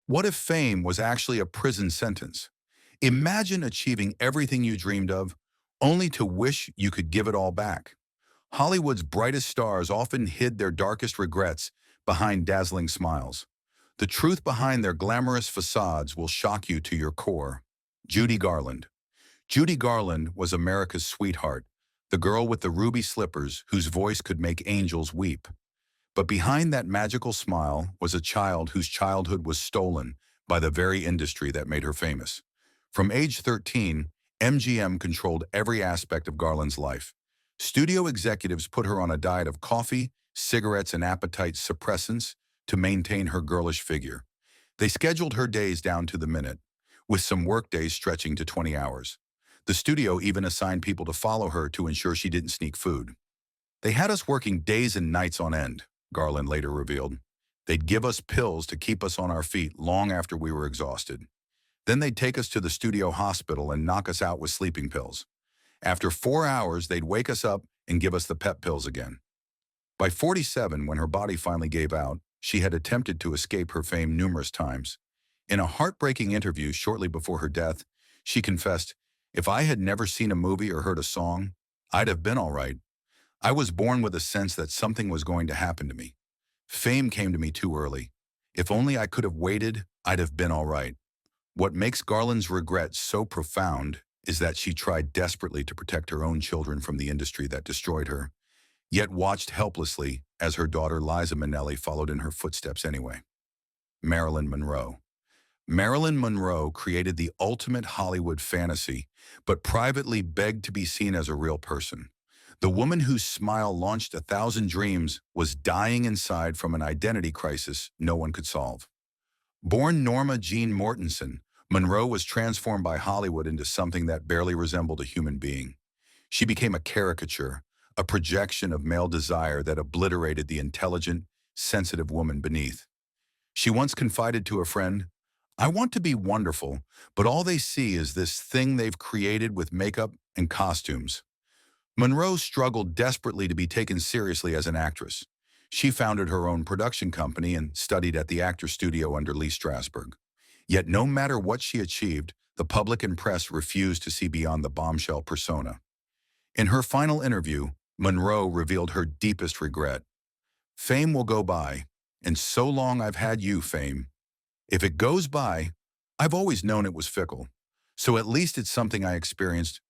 What if fame was actually a prison sentence? Imagine achieving everything you dreamed of, only to wish you could give it all back. Hollywood's brightest stars often hid their darkest regrets behind dazzling smiles. The truth behind their glamorous facades will shock you to your core. Judy Garland. Judy Garland was America's sweetheart, the girl with the ruby slippers whose voice could make angels weep. But behind that magical smile was a child whose childhood was stolen by the very industry that made her famous. From age 13, MGM controlled every aspect of Garland's life. Studio executives put her on a diet of coffee, cigarettes, and appetite suppressants to maintain her girlish figure. They scheduled her days down to the minute, with some work days stretching to 20 hours. The studio even assigned people to follow her to ensure she didn't sneak food. They had us working days and nights on end, Garland later revealed. They'd give us pills to keep us on our feet long after we were exhausted. Then they'd take us to the studio hospital and knock us out with sleeping pills. After 4 hours, they'd wake us up and give us the pep pills again. By 47, when her body finally gave out, she had attempted to escape her fame numerous times. In a heartbreaking interview shortly before her death, she confessed, "If I had never seen a movie or heard a song, I'd have been all right. I was born with a sense that something was going to happen to me. Fame came to me too early. If only I could have waited, I'd have been all right." What makes Garland's regret so profound is that she tried desperately to protect her own children from the industry that destroyed her, yet watched helplessly as her daughter Liza Minnelli followed in her footsteps anyway. Marilyn Monroe. Marilyn Monroe created the ultimate Hollywood fantasy, but privately begged to be seen as a real person. The woman whose smile launched 1,000 dreams was dying inside from an identity crisis no one could solve. Born Norma Jean Mortensen, Monroe was transformed by Hollywood into something that barely resembled a human being. She became a caricature, a projection of male desire that obliterated the intelligent, sensitive woman beneath. She once confided to a friend, "I want to be wonderful, but all they see is this thing they've created with makeup and costumes." Monroe struggled desperately to be taken seriously as an actress. She founded her own production company and studied at the Actors Studio under Lee Strasberg. Yet no matter what she achieved, the public and press refused to see beyond the bombshell persona. In her final interview, Monroe revealed her deepest regret. "Fame will go by, and so long I've had you, fame. If it goes by, I've always known it was fickle. So at least it's something I experienced,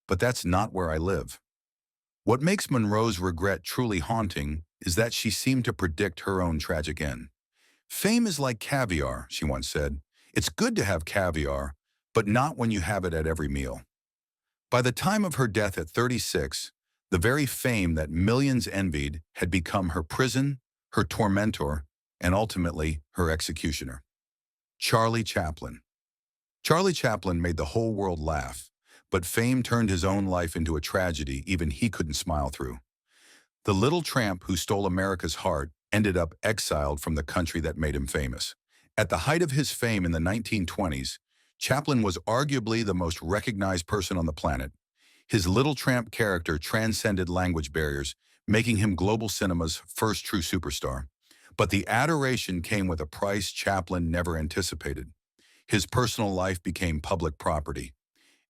but that's not where I live." What makes Monroe's regret truly haunting is that she seemed to predict her own tragic end. "Fame is like caviar," she once said. "It's good to have caviar, but not when you have it at every meal." By the time of her death at 36, the very fame that millions envied had become her prison, her tormentor, and ultimately her executioner. Charlie Chaplin. Charlie Chaplin made the whole world laugh, but fame turned his own life into a tragedy even he couldn't smile through. The little tramp who stole America's heart ended up exiled from the country that made him famous. At the height of his fame in the 1920s, Chaplin was arguably the most recognized person on the planet. His little tramp character transcended language barriers, making him global cinema's first true superstar. But the adoration came with a price Chaplin never anticipated. His personal life became public property.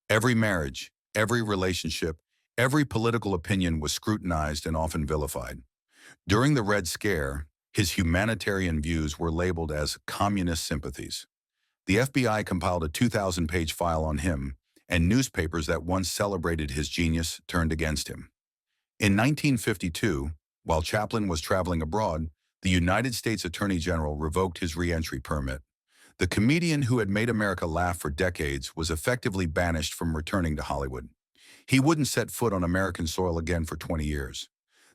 Every marriage, every relationship, every political opinion was scrutinized and often vilified. During the Red Scare, his humanitarian views were labeled as communist sympathies. The FBI compiled a 2,000-page file on him, and newspapers that once celebrated his genius turned against him. In 1952, while Chaplin was traveling abroad, the United States Attorney General revoked his re-entry permit. The comedian who had made America laugh for decades was effectively banished from returning to Hollywood. He wouldn't set foot on American soil again for 20 years.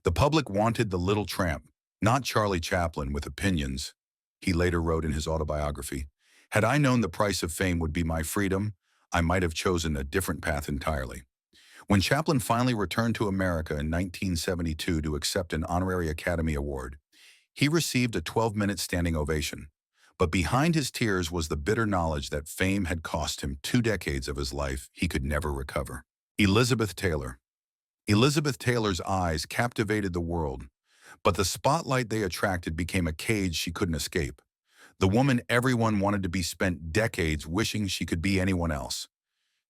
The public wanted the little tramp, not Charlie Chaplin with opinions. He later wrote in his autobiography, "Had I known the price of fame would be my freedom, I might have chosen a different path entirely." When Chaplin finally returned to America in 1972 to accept an honorary Academy Award, he received a 12-minute standing ovation. But behind his tears was the bitter knowledge that fame had cost him 2 decades of his life he could never recover. Elizabeth Taylor. Elizabeth Taylor's eyes captivated the world, but the spotlight they attracted became a cage she couldn't escape. the woman everyone wanted to be, spent decades wishing she could be anyone else.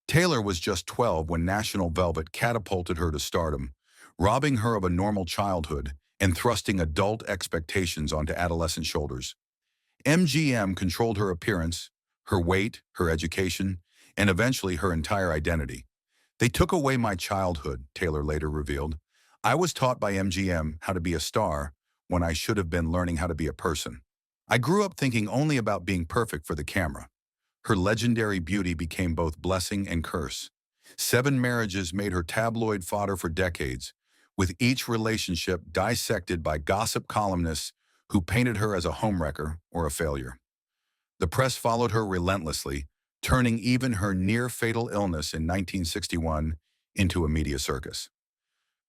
Taylor was just 12 when National Velvet catapulted her to stardom, robbing her of a normal childhood and thrusting adult expectations onto adolescent shoulders. MGM controlled her appearance, her weight, her education, and eventually her entire identity. "They took away my childhood," Taylor later revealed. "I was taught by MGM how to be a star when I should have been learning how to be a person. I grew up thinking only about being perfect for the camera." Her legendary beauty became both blessing and curse. 7 marriages made her tabloid fodder for decades, with each relationship dissected by gossip columnists who painted her as a homewrecker or a failure. The press followed her relentlessly, turning even her near-fatal illness in 1961 into a media circus.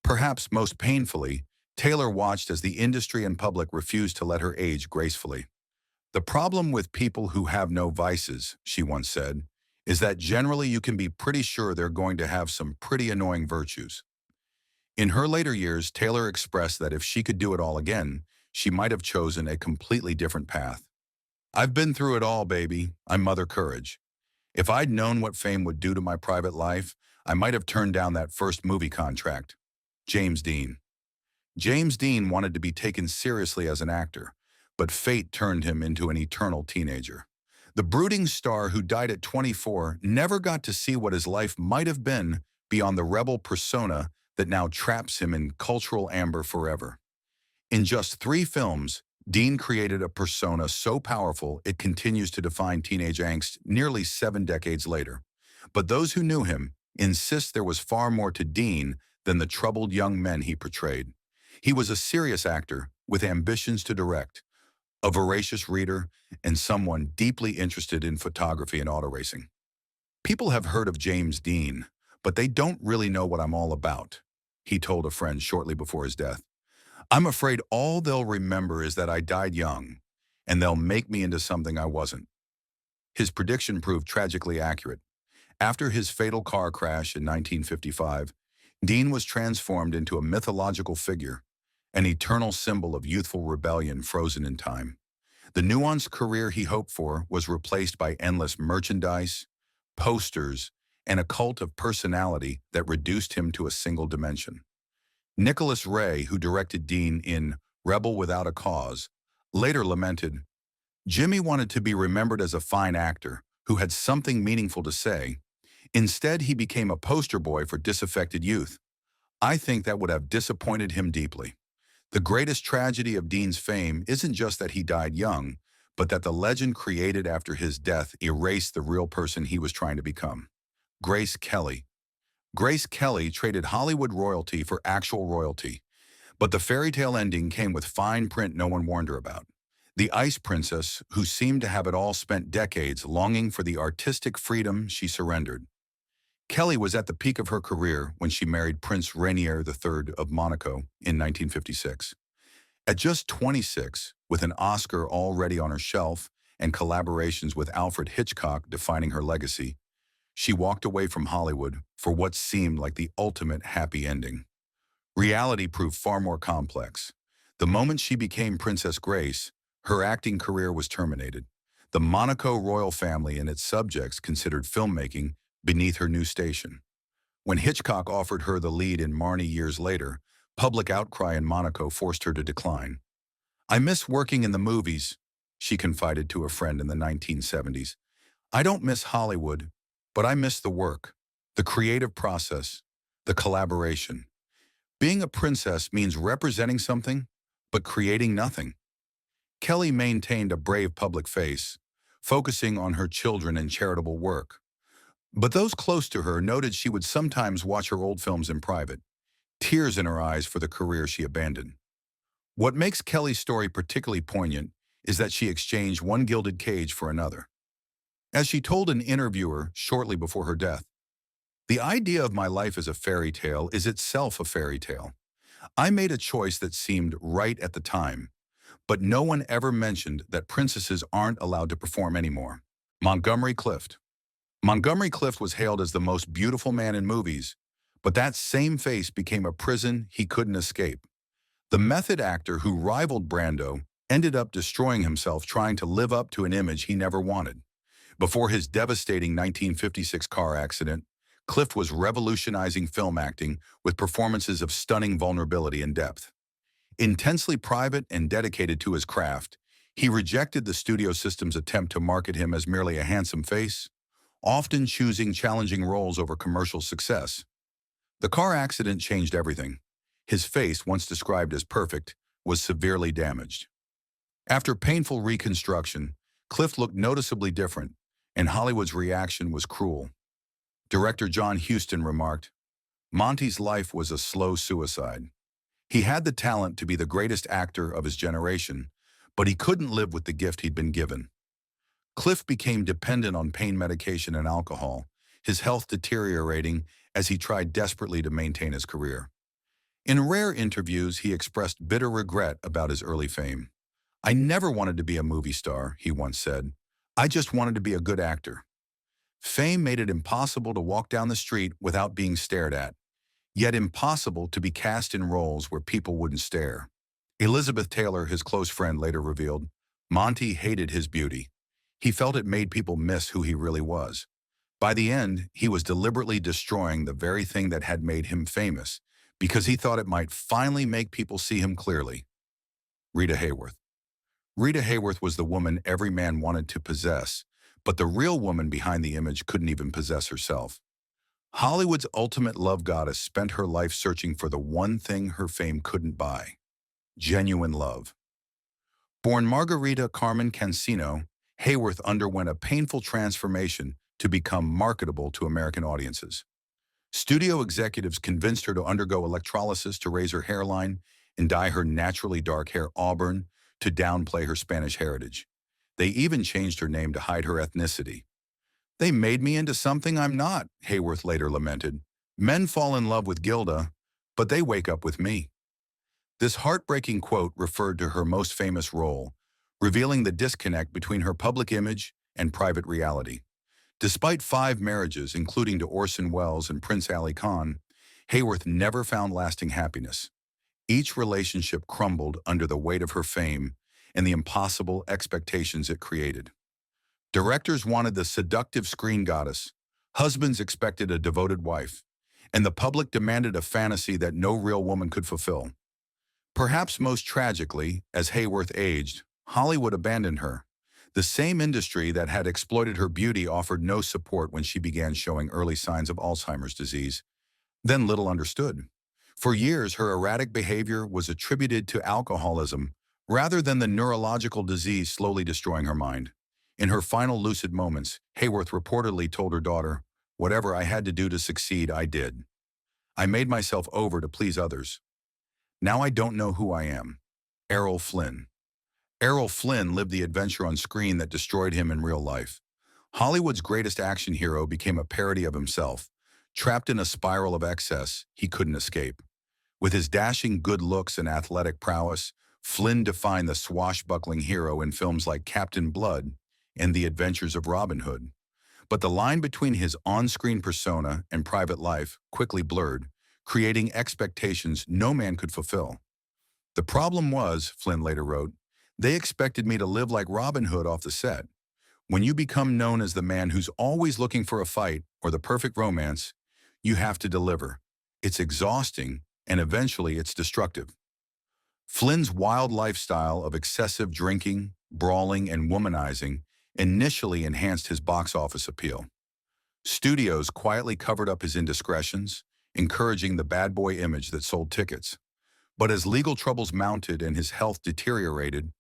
Perhaps most painfully, Taylor watched as the industry and public refused to let her age gracefully. "The problem with people who have no vices," she once said, "is that generally you can be pretty sure they're going to have some pretty annoying virtues." In her later years, Taylor expressed that if she could do it all again, she might have chosen a completely different path. "I've been through it all, baby. I'm Mother Courage. If I'd known what fame would do to my private life, I might have turned down that first movie contract." James Dean. James Dean wanted to be taken seriously as an actor, but fate turned him into an eternal teenager. The brooding star who died at 24 never got to see what his life might have been beyond the rebel persona that now traps him in cultural amber forever. In just 3 films, Dean created a persona so powerful it continues to define teenage angst nearly 7 decades later. But those who knew him insist there was far more to Dean than the troubled young men he portrayed. He was a serious actor with ambitions to direct, a voracious reader, and someone deeply interested in photography and auto racing. "People have heard of James Dean, but they don't really know what I'm all about," he told a friend shortly before his death. "I'm afraid all they'll remember is that I died young, and they'll make me into something I wasn't." His prediction proved tragically accurate. After his fatal car crash in 1955, Dean was transformed into a mythological figure, an eternal symbol of youthful rebellion frozen in time. The nuanced career he hoped for was replaced by endless merchandise, posters, and a cult of personality that reduced him to a single dimension. Nicholas Ray, who directed Dean in Rebel Without a Cause, later lamented, "Jimmy wanted to be remembered as a fine actor who had something meaningful to say. Instead, he became a poster boy for disaffected youth. I think that would have disappointed him deeply." The greatest tragedy of Dean's fame isn't just that he died young, but that the legend created after his death erased the real person he was trying to become. Grace Kelly. Grace Kelly traded Hollywood royalty for actual royalty, but the fairy tale ending came with fine print no one warned her about. The Ice Princess, who seemed to have it all, spent decades longing for the artistic freedom she surrendered. Kelly was at the peak of her career when she married Prince Rainier III of Monaco in 1956. At just 26, with an Oscar already on her shelf and collaborations with Alfred Hitchcock defining her legacy, she walked away from Hollywood for what seemed like the ultimate happy ending. Reality proved far more complex. The moment she became Princess Grace, her acting career was terminated. The Monaco royal family and its subjects considered filmmaking beneath her new station. When Hitchcock offered her the lead in Marnie years later, public outcry in Monaco forced her to decline. "I miss working in the movies," she confided to a friend in the 1970s. "I don't miss Hollywood, but I miss the work, the creative process, the collaboration. Being a princess means representing something, but creating nothing." Kelly maintained a brave public face, focusing on her children and charitable work. But those close to her noted she would sometimes watch her old films in private, tears in her eyes for the career she abandoned. What makes Kelly's story particularly poignant is that she exchanged one gilded cage for another. As she told an interviewer shortly before her death, "The idea of my life as a fairy tale is itself a fairy tale. I made a choice that seemed right at the time, but no one ever mentioned that princesses aren't allowed to perform anymore." Montgomery Clift. Montgomery Clift was hailed as the most beautiful man in movies, but that same face became a prison he couldn't escape. The method actor who rivaled Brando ended up destroying himself trying to live up to an image he never wanted. Before his devastating 1956 car accident, Clift was revolutionizing film acting with performances of stunning vulnerability and depth. Intensely private and dedicated to his craft, he rejected the studio system's attempt to market him as merely a handsome face, often choosing challenging roles over commercial success. The car accident changed everything. His face, once described as perfect, was severely damaged. After painful reconstruction, Clift looked noticeably different, and Hollywood's reaction was cruel. Director John Huston remarked, "Monty's life was a slow suicide. He had the talent to be the greatest actor of his generation, but he couldn't live with the gift he'd been given." Clift became dependent on pain medication and alcohol, his health deteriorating as he tried desperately to maintain his career. In rare interviews, he expressed bitter regret about his early fame. "I never wanted to be a movie star," he once said. "I just wanted to be a good actor." Fame made it impossible to walk down the street without being stared at, yet impossible to be cast in roles where people wouldn't stare. Elizabeth Taylor, his close friend, later revealed, Monty hated his beauty. He felt it made people miss who he really was. By the end, he was deliberately destroying the very thing that had made him famous, because he thought it might finally make people see him clearly. Rita Hayworth. Rita Hayworth was the woman every man wanted to possess, but the real woman behind the image couldn't even possess herself. Hollywood's ultimate love goddess spent her life searching for the one thing her fame couldn't buy: genuine love. Born Margarita Carmen Cancino, Hayworth underwent a painful transformation to become marketable to American audiences. Studio executives convinced her to undergo electrolysis to raise her hairline and dye her naturally dark hair auburn to downplay her Spanish heritage. They even changed her name to hide her ethnicity. "They made me into something I'm not," Hayworth later lamented. "Men fall in love with Gilda, but they wake up with me." This heartbreaking quote referred to her most famous role, revealing the disconnect between her public image and private reality. Despite 5 marriages, including to Orson Welles and Prince Ali Khan, Hayworth never found lasting happiness. Each relationship crumbled under the weight of her fame and the impossible expectations it created. Directors wanted the seductive screen goddess, husbands expected a devoted wife, and the public demanded a fantasy that no real woman could fulfill. Perhaps most tragically, as Hayworth aged, Hollywood abandoned her. The same industry that had exploited her beauty offered no support when she began showing early signs of Alzheimer's disease, then little understood. For years, her erratic behavior was attributed to alcoholism rather than the neurological disease slowly destroying her mind. In her final lucid moments, Hayworth reportedly told her daughter, "Whatever I had to do to succeed, I did. I made myself over to please others. Now I don't know who I am." Errol Flynn. Errol Flynn lived the adventure on screen that destroyed him in real life. Hollywood's greatest action hero became a parody of himself. Trapped in a spiral of excess, he couldn't escape. With his dashing good looks and athletic prowess, Flynn defined the swashbuckling hero in films like Captain Blood and The Adventures of Robin Hood. But the line between his on-screen persona and private life quickly blurred, creating expectations no man could fulfill. "The problem was," Flynn later wrote, "they expected me to live like Robin Hood off the set. When you become known as the man who's always looking for a fight or the perfect romance, you have to deliver. It's exhausting, and eventually it's destructive." Flynn's wild lifestyle of excessive drinking, brawling, and womanizing initially enhanced his box office appeal. Studios quietly covered up his indiscretions, encouraging the bad boy image that sold tickets. But as legal troubles mounted and his health deteriorated,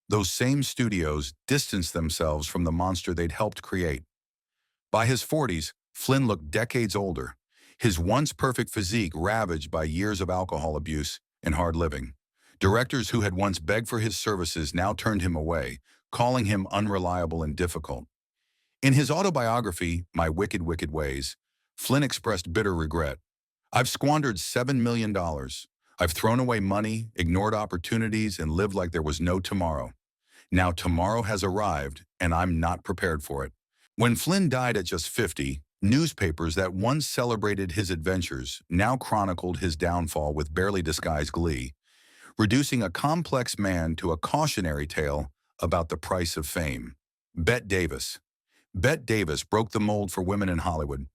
those same studios distanced themselves from the monster they'd helped create. By his 40s, Flynn looked decades older, his once perfect physique ravaged by years of alcohol abuse and hard living. Directors who had once begged for his services now turned him away, calling him unreliable and difficult. In his autobiography, My Wicked, Wicked Ways, Flynn expressed bitter regret. "I've squandered $7 million. I've thrown away money, ignored opportunities, and lived like there was no tomorrow. Now tomorrow has arrived, and I'm not prepared for it." When Flynn died at just 50, newspapers that once celebrated his adventures now chronicled his downfall with barely disguised glee. reducing a complex man to a cautionary tale about the price of fame. Bette Davis. Bette Davis broke the mold for women in Hollywood,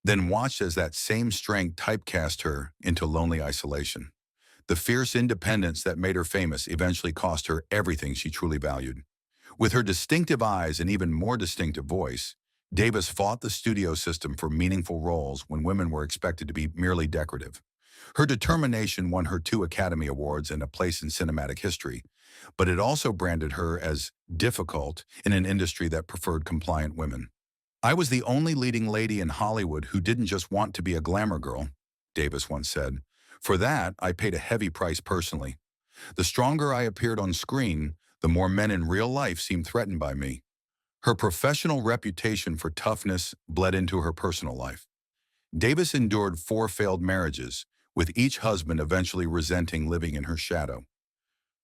then watched as that same strength typecast her into lonely isolation. The fierce independence that made her famous eventually cost her everything she truly valued. With her distinctive eyes and even more distinctive voice, Davis fought the studio system for meaningful roles when women were expected to be merely decorative. Her determination won her 2 Academy Awards and a place in cinematic history, but it also branded her as difficult in an industry that preferred compliant women. "I was the only leading lady in Hollywood who didn't just want to be a glamour girl," Davis once said. "For that, I paid a heavy price personally. The stronger I appeared on screen, the more men in real life seemed threatened by me." Her professional reputation for toughness bled into her personal life. Davis endured 4 failed marriages, with each husband eventually resenting living in her shadow.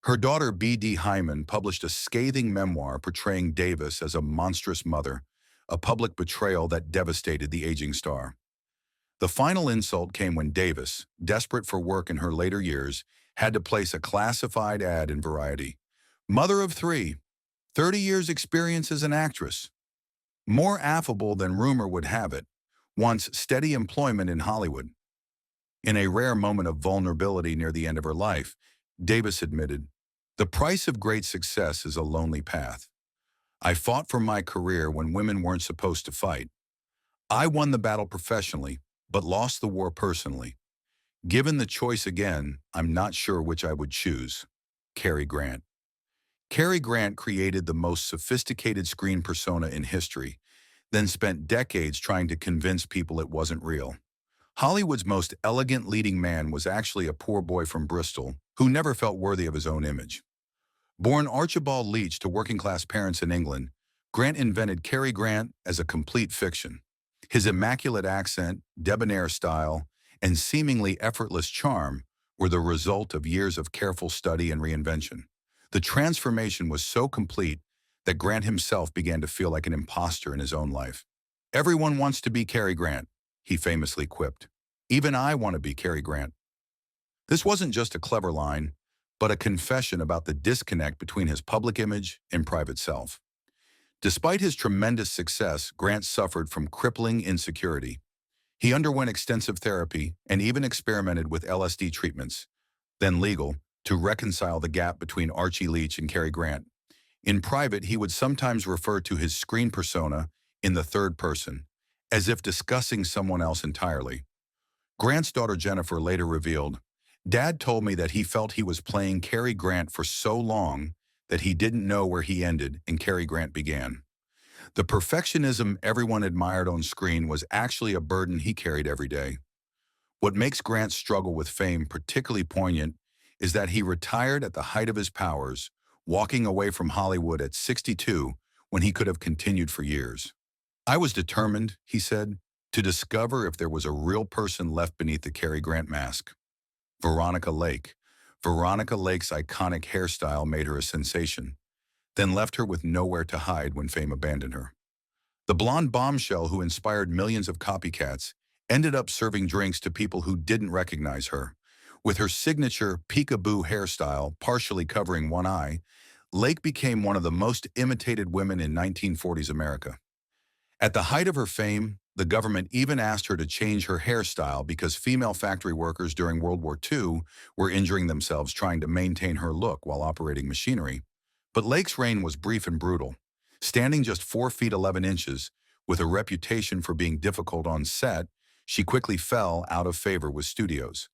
Her daughter B.D. Hyman published a scathing memoir portraying Davis as a monstrous mother, a public betrayal that devastated the aging star. The final insult came when Davis, desperate for work in her later years, had to place a classified ad in Variety. "Mother of 3, 30 years experience as an actress. More affable than rumor would have it, wants steady employment in Hollywood." In a rare moment of vulnerability near the end of her life, Davis admitted, "The price of great success is a lonely path. I fought for my career when women weren't supposed to fight. I won the battle professionally, but lost the war personally. Given the choice again, I'm not sure which I would choose." Carrie Grant. Carrie Grant created the most sophisticated screen persona in history, then spent decades trying to convince people it wasn't real. Hollywood's most elegant leading man was actually a poor boy from Bristol who never felt worthy of his own image. Born Archibald Leach to working-class parents in England, Grant invented Cary Grant as a complete fiction. His immaculate accent, debonair style, and seemingly effortless charm were the result of years of careful study and reinvention. The transformation was so complete that Grant himself began to feel like an imposter in his own life. "Everyone wants to be Cary Grant," he famously quipped. "Even I want to be Cary Grant." This wasn't just a clever line, but a confession about the disconnect between his public image and private self. Despite his tremendous success, Grant suffered from crippling insecurity. He underwent extensive therapy and even experimented with LSD treatments, then legal, to reconcile the gap between Archie Leach and Cary Grant. In private, he would sometimes refer to his screen persona in the third person, as if discussing someone else entirely. Grant's daughter Jennifer later revealed, "Dad told me that he felt he was playing Cary Grant for so long that he didn't know where he ended and Cary Grant began." The perfectionism everyone admired on screen was actually a burden he carried every day. What makes Grant's struggle with fame particularly poignant is that he retired at the height of his powers, walking away from Hollywood at 62 when he could have continued for years. "I was determined," he said, "to discover if there was a real person left beneath the Cary Grant mask." Veronica Lake. Veronica Lake's iconic hairstyle made her a sensation, then left her with nowhere to hide when fame abandoned her. The blonde bombshell who inspired millions of copycats ended up serving drinks to people who didn't recognize her. With her signature peekaboo hairstyle partially covering one eye, Lake became one of the most imitated women in 1940s America. At the height of her fame, the government even asked her to change her hairstyle because female factory workers during World War II were injuring themselves trying to maintain her look while operating machinery. But Lake's reign was brief and brutal. Standing just 4 feet 11 inches, with a reputation for being difficult on set, she quickly fell out of favor with studios.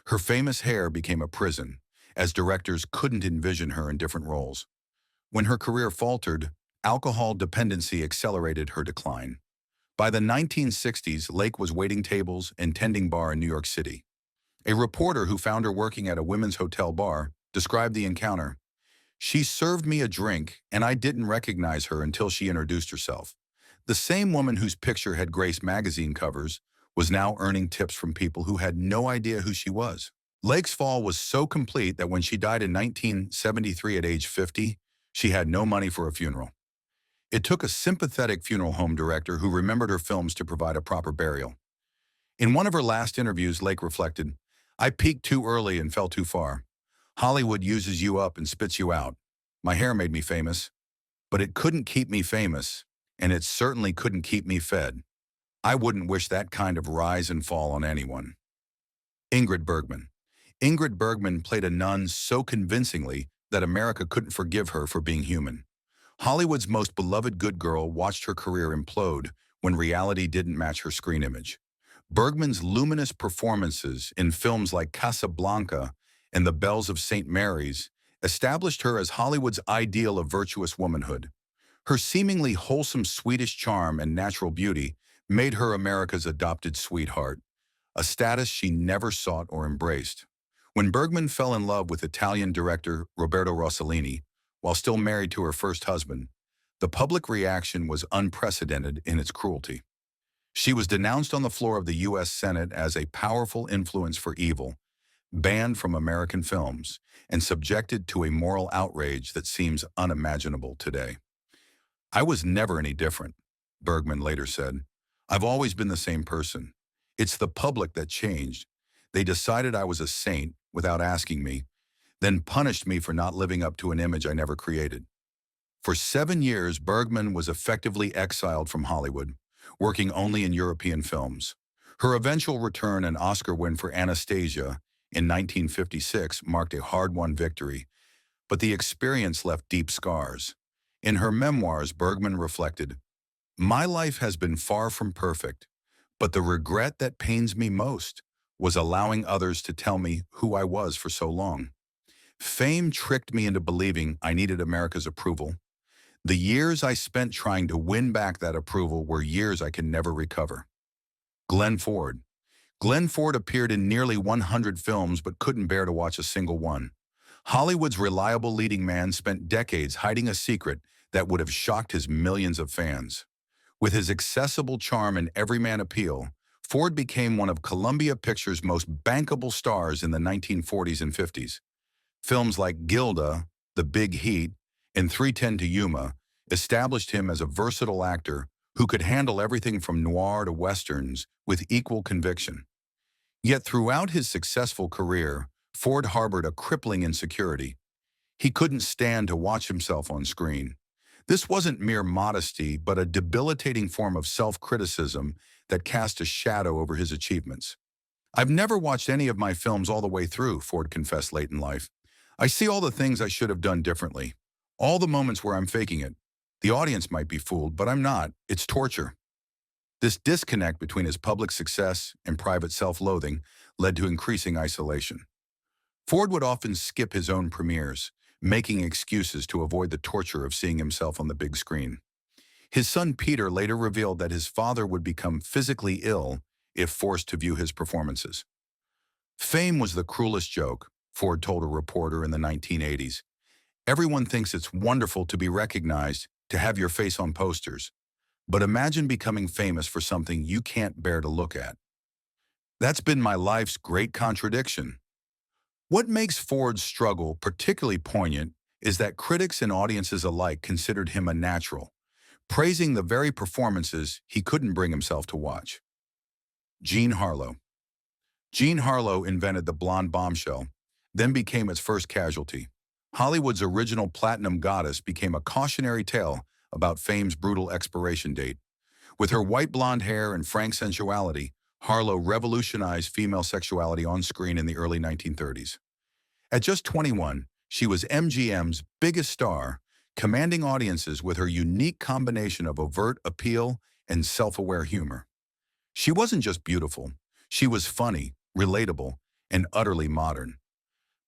Her famous hair became a prison, as directors couldn't envision her in different roles. When her career faltered, alcohol dependency accelerated her decline. By the 1960s, Lake was waiting tables and tending bar in New York City. A reporter who found her working at a women's hotel bar described the encounter. "She served me a drink, and I didn't recognize her until she introduced herself." The same woman whose picture had graced magazine covers was now earning tips from people who had no idea who she was. Lake's fall was so complete that when she died in 1973 at age 50, she had no money for a funeral. It took a sympathetic funeral home director who remembered her films to provide a proper burial. In one of her last interviews, Lake reflected, "I peaked too early and fell too far. Hollywood uses you up and spits you out. My hair made me famous, but it couldn't keep me famous, and it certainly couldn't keep me fed. I wouldn't wish that kind of rise and fall on anyone. Ingrid Bergman. Ingrid Bergman played a nun so convincingly that America couldn't forgive her for being human. Hollywood's most beloved good girl watched her career implode when reality didn't match her screen image. Bergman's luminous performances in films like Casablanca and The Bells of St. Mary's established her as Hollywood's ideal of virtuous womanhood. Her seemingly wholesome Swedish charm and natural beauty made her America's adopted sweetheart, a status she never sought or embraced. When Bergman fell in love with Italian director Roberto Rossellini, while still married to her first husband, the public reaction was unprecedented in its cruelty. She was denounced on the floor of the U.S. Senate as a powerful influence for evil, banned from American films, and subjected to a moral outrage that seems unimaginable today. I was never any different, Bergman later said. I've always been the same person. It's the public that changed. They decided I was a saint without asking me, then punished me for not living up to an image I never created. For 7 years, Bergman was effectively exiled from Hollywood, working only in European films. Her eventual return and Oscar win for Anastasia in 1956 marked a hard-won victory, but the experience left deep scars. In her memoirs, Bergman reflected, "My life has been far from perfect, but the regret that pains me most was allowing others to tell me who I was for so long. Fame tricked me into believing I needed America's approval. The years I spent trying to win back that approval were years I can never recover." Glenn Ford. Glenn Ford appeared in nearly 100 films but couldn't bear to watch a single one. Hollywood's reliable leading man spent decades hiding a secret that would have shocked his millions of fans. With his accessible charm and everyman appeal, Ford became one of Columbia Pictures' most bankable stars in the 1940s and 50s. Films like Gilda, The Big Heat, and 3:10 to Yuma established him as a versatile actor who could handle everything from noir to westerns with equal conviction. Yet throughout his successful career, Ford harbored a crippling insecurity. He couldn't stand to watch himself on screen. This wasn't mere modesty, but a debilitating form of self-criticism that cast a shadow over his achievements. "I've never watched any of my films all the way through," Ford confessed late in life. "I see all the things I should have done differently. All the moments where I'm faking it. The audience might be fooled, but I'm not. It's torture." This disconnect between his public success and private self-loathing led to increasing isolation. Ford would often skip his own premieres, making excuses to avoid the torture of seeing himself on the big screen. His son Peter later revealed that his father would become physically ill if forced to view his performances. "Fame was the cruelest joke," Ford told a reporter in the 1980s. "Everyone thinks it's wonderful to be recognized, to have your face on posters. But imagine becoming famous for something you can't bear to look at." That's been my life's great contradiction. What makes Ford's struggle particularly poignant is that critics and audiences alike considered him a natural, praising the very performances he couldn't bring himself to watch. Jean Harlo. Jean Harlo invented the blonde bombshell, then became its first casualty. Hollywood's original platinum goddess became a cautionary tale about fame's brutal expiration date. With her white blonde hair and frank sensuality, Harlo revolutionized female sexuality on screen in the early 1930s. At just 21, she was MGM's biggest star, commanding audiences with her unique combination of overt appeal and self-aware humor. She wasn't just beautiful, she was funny, relatable, and utterly modern.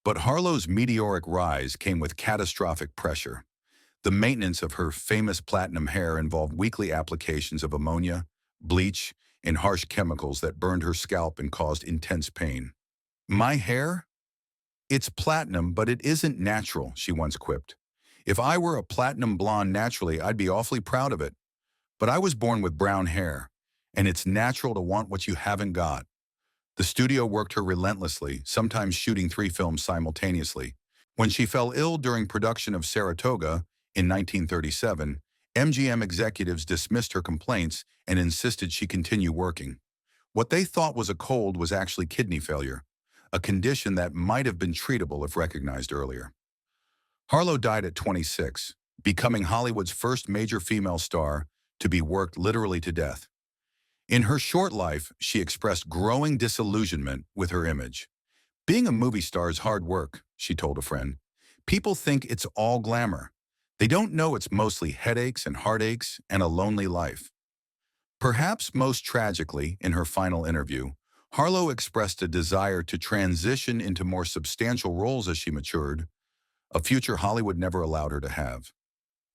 But Harlo's meteoric rise came with catastrophic pressure. The maintenance of her famous platinum hair involved weekly applications of ammonia, bleach, and harsh chemicals that burned her scalp and caused intense pain. "My hair? It's platinum, but it isn't natural," she once quipped. "If I were a platinum blonde naturally, I'd be awfully proud of it. But I was born with brown hair, and it's natural to want what you haven't got." The studio worked her relentlessly, sometimes shooting 3 films simultaneously. When she fell ill during production of Saratoga in 1937, MGM executives dismissed her complaints and insisted she continue working. What they thought was a cold was actually kidney failure, a condition that might have been treatable if recognized earlier. Harlo died at 26, becoming Hollywood's first major female star to be worked literally to death. In her short life, she expressed growing disillusionment with her image. "Being a movie star is hard work," she told a friend. "People think it's all glamour. They don't know it's mostly headaches and heartaches and a lonely life." Perhaps most tragically, in her final interview, Harlo expressed a desire to transition into more substantial roles as she matured, a future Hollywood never allowed her to have.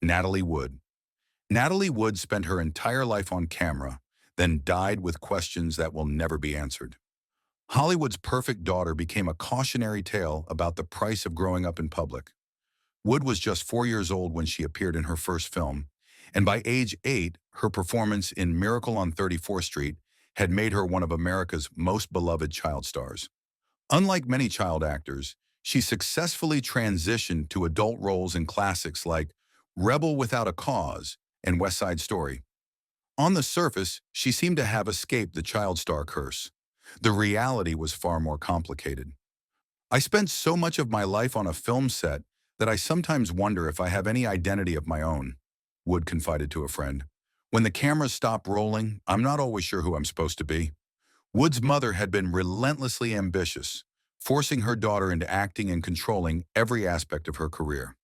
Natalie Wood. Natalie Wood spent her entire life on camera, then died with questions that will never be answered. Hollywood's perfect daughter became a cautionary tale about the price of growing up in public. Wood was just 4 years old when she appeared in her first film, and by age 8, her performance in Miracle on 34th Street had made her one of America's most beloved child stars. Unlike many child actors, she successfully transitioned to adult roles in classics like Rebel Without a Cause and West Side Story. On the surface, she seemed to have escaped the child star curse. The reality was far more complicated. "I spent so much of my life on a film set that I sometimes wonder if I have any identity of my own," Wood confided to a friend. "When the cameras stop rolling, I'm not always sure who I'm supposed to be." Wood's mother had been relentlessly ambitious, forcing her daughter into acting and controlling every aspect of her career.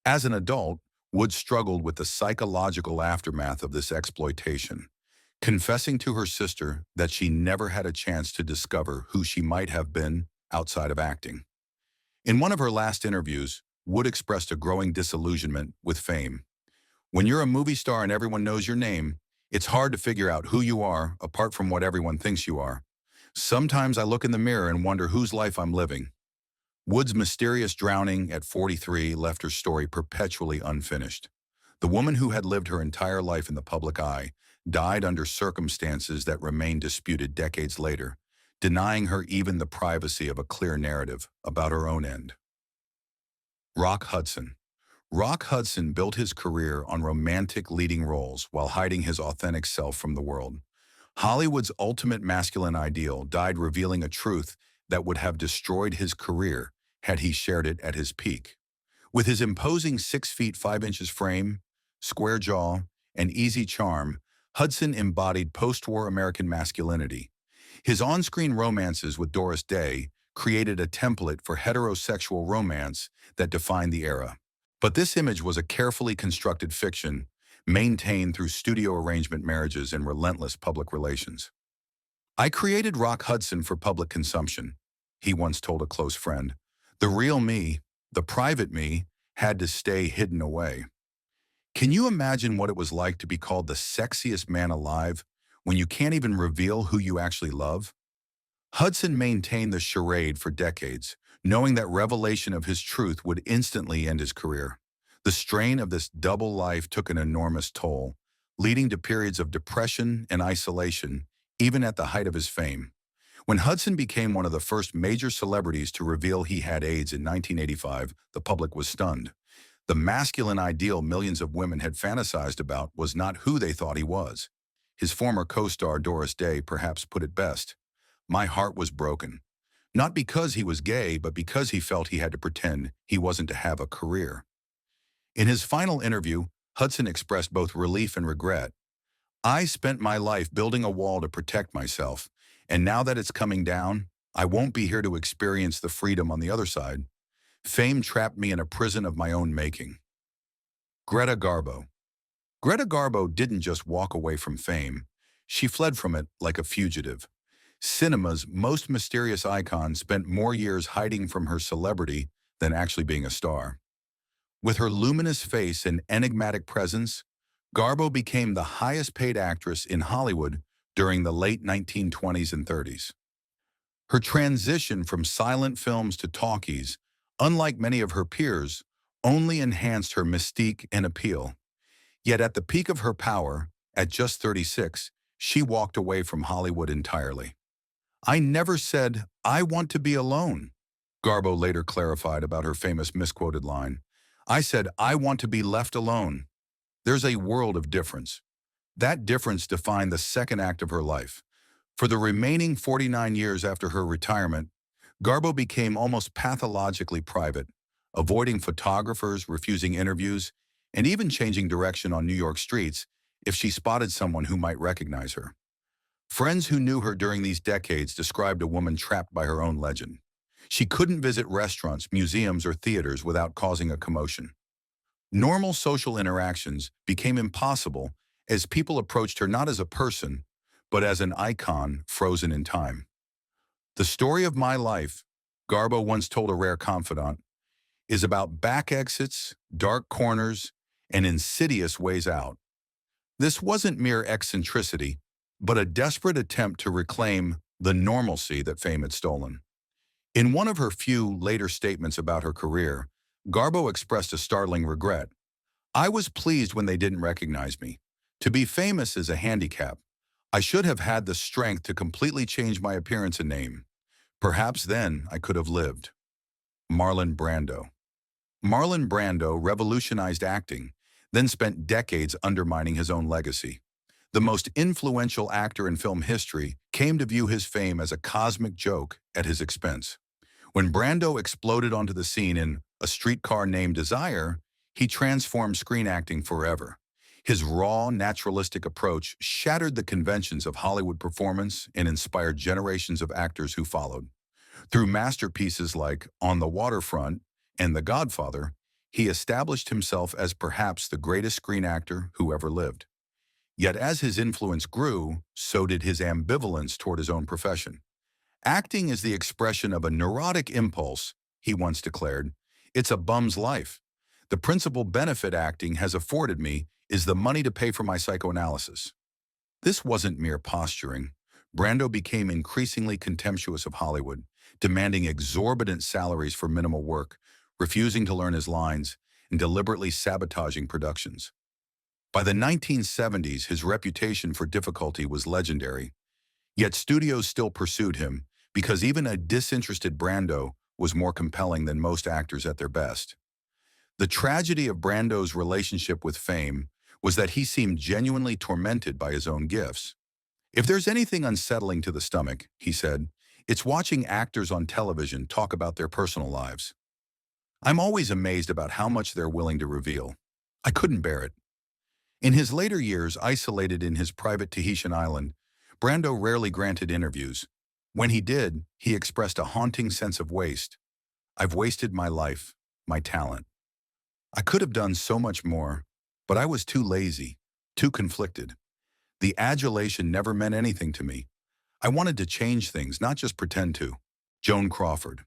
As an adult, Wood struggled with the psychological aftermath of this exploitation, confessing to her sister that she never had a chance to discover who she might have been outside of acting. In one of her last interviews, Wood expressed a growing disillusionment with fame. "When you're a movie star and everyone knows your name, it's hard to figure out who you are apart from what everyone thinks you are. Sometimes I look in the mirror and wonder whose life I'm living." Wood's mysterious drowning at 43 left her story perpetually unfinished. The woman who had lived her entire life in the public eye died under circumstances that remain disputed decades later, denying her even the privacy of a clear narrative about her own end. Rock Hudson. Rock Hudson built his career on romantic leading roles while hiding his authentic self from the world. Hollywood's ultimate masculine ideal died revealing a truth that would have destroyed his career had he shared it at his peak. With his imposing 6 feet 5 inches frame, square jaw, and easy charm, Hudson embodied post-war American masculinity. His on-screen romances with Doris Day created a template for heterosexual romance that defined the era. But this image was a carefully constructed fiction, maintained through studio arrangement marriages and relentless public relations. "I created Rock Hudson for public consumption," he once told a close friend. "The real me, the private me, had to stay hidden away." Can you imagine what it was like to be called the sexiest man alive when you can't even reveal who you actually love? Hudson maintained the charade for decades, knowing that revelation of his truth would instantly end his career. The strain of this double life took an enormous toll, leading to periods of depression and isolation, even at the height of his fame. When Hudson became one of the first major celebrities to reveal he had AIDS in 1985, the public was stunned. The masculine ideal millions of women had fantasized about was not who they thought he was. His former co-star Doris Day perhaps put it best: "My heart was broken. Not because he was gay, but because he felt he had to pretend he wasn't to have a career." In his final interview, Hudson expressed both relief and regret. "I spent my life building a wall to protect myself, and now that it's coming down, I won't be here to experience the freedom on the other side. Fame trapped me in a prison of my own making." Greta Garbo. Greta Garbo didn't just walk away from fame. She fled from it like a fugitive. Cinema's most mysterious icon spent more years hiding from her celebrity than actually being a star. With her luminous face and enigmatic presence, Garbo became the highest-paid actress in Hollywood during the late 1920s and 30s. Her transition from silent films to talkies, unlike many of her peers, only enhanced her mystique and appeal. Yet at the peak of her power, at just 36, she walked away from Hollywood entirely. "I never said, 'I want to be alone,'" Garbo later clarified about her famous misquoted line. "I said, 'I want to be left alone.'" There's a world of difference. That difference defined the second act of her life. For the remaining 49 years after her retirement, Garbo became almost pathologically private, avoiding photographers, refusing interviews, and even changing direction on New York streets if she spotted someone who might recognize her. Friends who knew her during these decades described a woman trapped by her own legend. She couldn't visit restaurants, museums, or theaters without causing a commotion. Normal social interactions became impossible as people approached her not as a person, but as an icon frozen in time. The story of my life, Garbo once told a rare confidant, is about back exits, dark corners, and insidious ways out. This wasn't mere eccentricity, but a desperate attempt to reclaim the normalcy that fame had stolen. In one of her few later statements about her career, Garbo expressed a startling regret. "I was pleased when they didn't recognize me. To be famous is a handicap. I should have had the strength to completely change my appearance and name. Perhaps then I could have lived." Marlon Brando. Marlon Brando revolutionized acting, then spent decades undermining his own legacy. The most influential actor in film history came to view his fame as a cosmic joke at his expense. When Brando exploded onto the scene in A Streetcar Named Desire, he transformed screen acting forever. His raw, naturalistic approach shattered the conventions of Hollywood performance and inspired generations of actors who followed. Through masterpieces like On the Waterfront and The Godfather, he established himself as perhaps the greatest screen actor who ever lived. Yet as his influence grew, so did his ambivalence toward his own profession. "Acting is the expression of a neurotic impulse," he once declared. "It's a bum's life. The principal benefit acting has afforded me is the money to pay for my psychoanalysis." This wasn't mere posturing. Brando became increasingly contemptuous of Hollywood, demanding exorbitant salaries for minimal work, refusing to learn his lines, and deliberately sabotaging productions. By the 1970s, his reputation for difficulty was legendary, yet studios still pursued him because even a disinterested Brando was more compelling than most actors at their best. The tragedy of Brando's relationship with fame was that he seemed genuinely tormented by his own gifts. "If there's anything unsettling to the stomach," he said, "it's watching actors on television talk about their personal lives. I'm always amazed about how much they're willing to reveal. I couldn't bear it." In his later years, isolated in his private Tahitian island, Brando rarely granted interviews. When he did, he expressed a haunting sense of waste. "I've wasted my life, my talent. I could have done so much more, but I was too lazy, too conflicted. The adulation never meant anything to me. I wanted to change things, not just pretend to." Joan Crawford.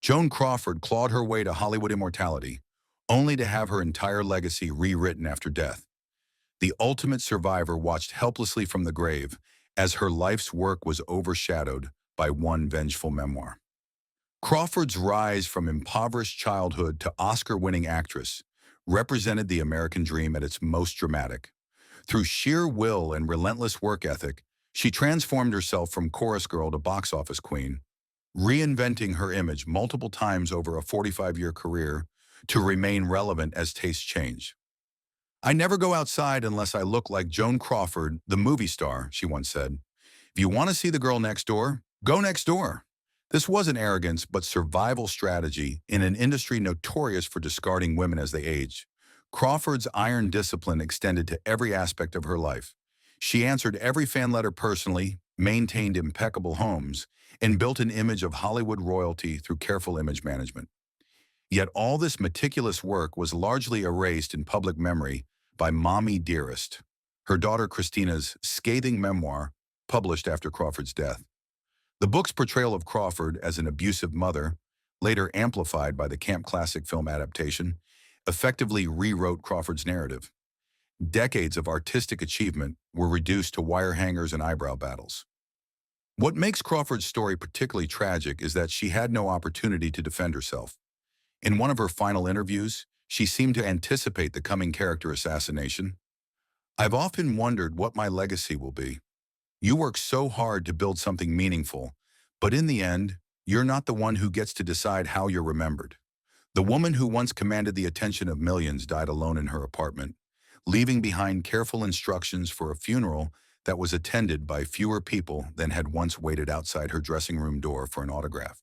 Joan Crawford clawed her way to Hollywood immortality, only to have her entire legacy rewritten after death. The ultimate survivor watched helplessly from the grave as her life's work was overshadowed by one vengeful memoir. Crawford's rise from impoverished childhood to Oscar-winning actress represented the American dream at its most dramatic. Through sheer will and relentless work ethic, she transformed herself from chorus girl to box office queen, reinventing her image multiple times over a 45-year career to remain relevant as tastes change. "I never go outside unless I look like Joan Crawford, the movie star," she once said. "If you want to see the girl next door, go next door." This wasn't arrogance, but survival strategy in an industry notorious for discarding women as they age. Crawford's iron discipline extended to every aspect of her life. She answered every fan letter personally, maintained impeccable homes, and built an image of Hollywood royalty through careful image management. Yet all this meticulous work was largely erased in public memory by Mommy Dearest, her daughter Christina's scathing memoir published after Crawford's death. The book's portrayal of Crawford as an abusive mother, later amplified by the camp classic film adaptation, effectively rewrote Crawford's narrative. Decades of artistic achievement were reduced to wire hangers and eyebrow battles. What makes Crawford's story particularly tragic is that she had no opportunity to defend herself. In one of her final interviews, she seemed to anticipate the coming character assassination. "I've often wondered what my legacy will be. You work so hard to build something meaningful, but in the end, you're not the one who gets to decide how you're remembered." The woman who once commanded the attention of millions died alone in her apartment, leaving behind careful instructions for a funeral that was attended by fewer people than had once waited outside her dressing room door for an autograph.